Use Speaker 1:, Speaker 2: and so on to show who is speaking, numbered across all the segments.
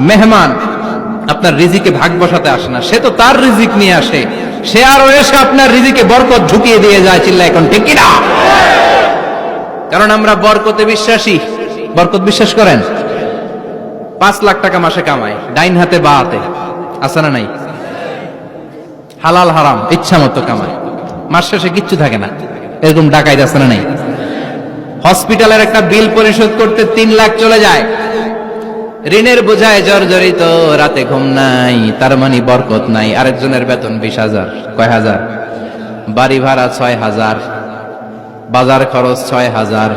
Speaker 1: মেহমান আপনার রিজিকে ভাগ বসাতে আসে না, সে তো তার রিজিক নিয়ে আসে, সে আরো এসে আপনার রিজিকে বরকত ঢুকিয়ে দিয়ে যায়। চিল্লা এখন ঠিক কিনা? কারণ আমরা বরকতে বিশ্বাসী। বরকত বিশ্বাস করেন? 5 লাখ টাকা মাসে কামায়, ডাইন হাতে বা হাতে, আছে না নাই? হালাল হারাম ইচ্ছা মতো কামায়, মাস শেষে কিচ্ছু থাকে না, এরকম ডাকাইত আছে না নাই? হসপিটালের একটা বিল পরিশোধ করতে 3 লাখ চলে যায়, ঋণের বোঝায় জর্জরিত, রাতে ঘুম নাই, তার মানে বরকত নাই। আরেকজনের বেতন 20,000, কয় হাজার? বাড়ি ভাড়া 6,000, বাজার খরচ 6,000,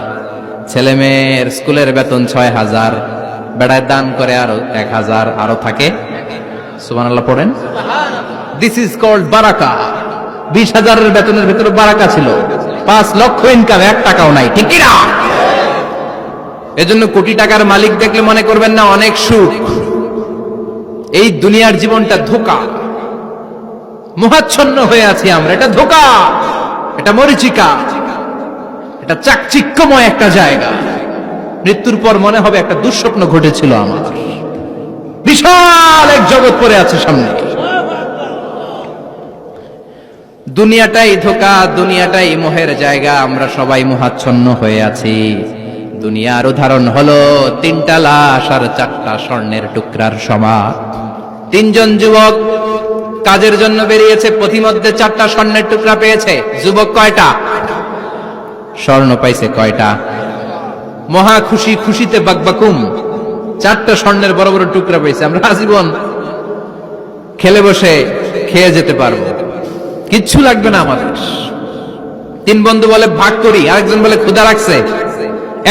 Speaker 1: ছেলে মেয়ের স্কুলের বেতন 6,000, বেড়ায় দান করে আরো 1,000, আরো থাকে। সুবহানাল্লাহ পড়েন। দিস ইজ কল্ড বারাকা। 20,000-এর বেতনের ভেতরে বারাকা ছিল। 5 লক্ষ ইনকাম, 1 টাকাও নাই, ঠিক কি না? এজন্য কোটি টাকার মালিক দেখলে মনে করবেন না অনেক সুখ। এই দুনিয়ার জীবনটা ধোঁকা, মোহাচ্ছন্ন হয়ে আছি আমরা। এটা ধোঁকা, এটা মরিচিকা, এটা চাকচিক্যময় একটা জায়গা। মৃত্যুর পর মনে হবে একটা দুঃস্বপ্ন ঘটেছিল আমার, বিশাল এক জগৎ পড়ে আছে সামনে। দুনিয়াটাই ধোঁকা, দুনিয়াটাই মোহের জায়গা, আমরা সবাই মোহাচ্ছন্ন হয়ে আছি। দুনিয়ার উদাহরণ হলো 3টা লাশ আর 4টা স্বর্ণের টুকরার সমান। 3 জন যুবক কাজের জন্য বেরিয়েছে, পথিমধ্যে 4টা স্বর্ণের টুকরা পেয়েছে। যুবক কয়টা? স্বর্ণ পাইছে কয়টা? মহা খুশি, খুশিতে বাকবাকুম, 4টা স্বর্ণের বড় বড় টুকরা পেয়েছে। আমরা আজীবন খেলে বসে খেয়ে যেতে পারবো, কিচ্ছু লাগবে না আমাদের। 3 বন্ধু বলে ভাগ করি, আরেকজন বলে ক্ষুধা লাগছে।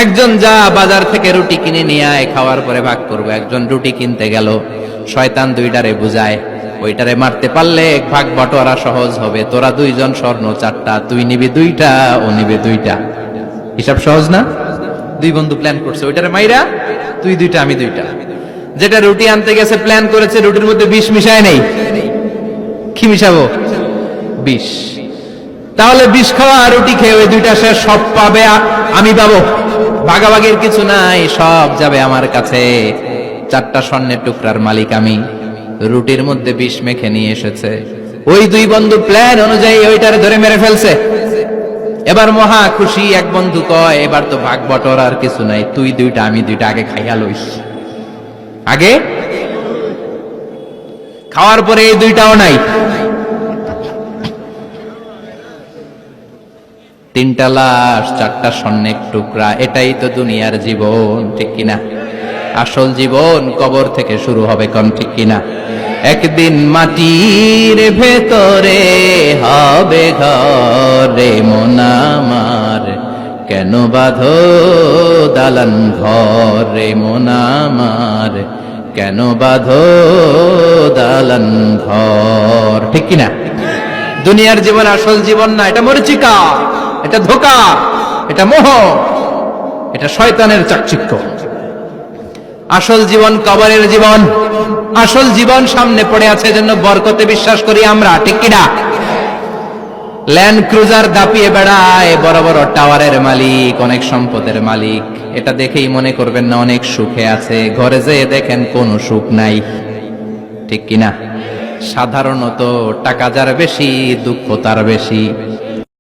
Speaker 1: একজন যা বাজার থেকে রুটি কিনে নিয়ে আয়, খাওয়ার পরে ভাগ করবো। একজন রুটি কিনতে গেল, শয়তান 2টারে বুঝায়, ওইটারে মারতে পারলে ভাগ বটোয়ারা সহজ হবে। তোরা 2 জন স্বর্ণ 4টা, তুই নিবি 2টা, ও নিবে 2টা। হিসাব সহজ না? 2 বন্ধু প্ল্যান করছে, ওইটারে মাইরা তুই 2টা, আমি 2টা। যেটা রুটি আনতে গেছে প্ল্যান করেছে, রুটির মধ্যে বিষ মিশায় নেই। কি মিশাবো? বিষ। তাহলে বিষ খাওয়া আর রুটি খেয়ে ওই 2টা সে সব পাবে, আমি পাবো। ভাগাভাগির কিছু নাই, সব যাবে আমার কাছে। 4টা স্বর্ণের টুকরার মালিক আমি। রুটির মধ্যে বিষ মেখে নিয়ে এসেছে। ওই 2 বন্ধু প্ল্যান অনুযায়ী ওইটারে ধরে মেরে ফেলছে। এবার মহা খুশি। এক বন্ধু কয়, এবার তো ভাগ বটর আর কিছু নাই, তুই 2টা, আমি 2টা, আগে খাইয়া লইস। আগে খাওয়ার পরে এই 2টাও নাই। 3টা লাশ, 4টা স্বর্ণের টুকরা, এটাই তো দুনিয়ার জীবন, ঠিক কিনা? আসল জীবন কবর থেকে শুরু হবে, কোন ঠিক কিনা? একদিন মাটির ভেতরে হবে ঘরে মন আমার, কেন বাঁধো দালান ঘরে মন আমার, কেন বাঁধো দালান ঘর, ঠিক কিনা? দুনিয়ার জীবন আসল জীবন না, এটা মরিচিকা, এটা ধোঁকা, এটা মোহ, এটা শয়তানের চাকচিক্য। আসল জীবন কবরের জীবন। আসল জীবন সামনে পড়ে আছে, এজন্য বরকতে বিশ্বাস করি আমরা, ঠিক কিনা? ল্যান্ড ক্রুজার দাপিয়ে বেড়ায়, বড় বড় টাওয়ারের মালিক, অনেক সম্পদের মালিক। এটা দেখেই মনে করবেন না অনেক সুখে আছে, ঘরে যেয়ে দেখেন কোনো সুখ নাই, ঠিক কিনা? সাধারণত টাকা যার বেশি, দুঃখ তার বেশি।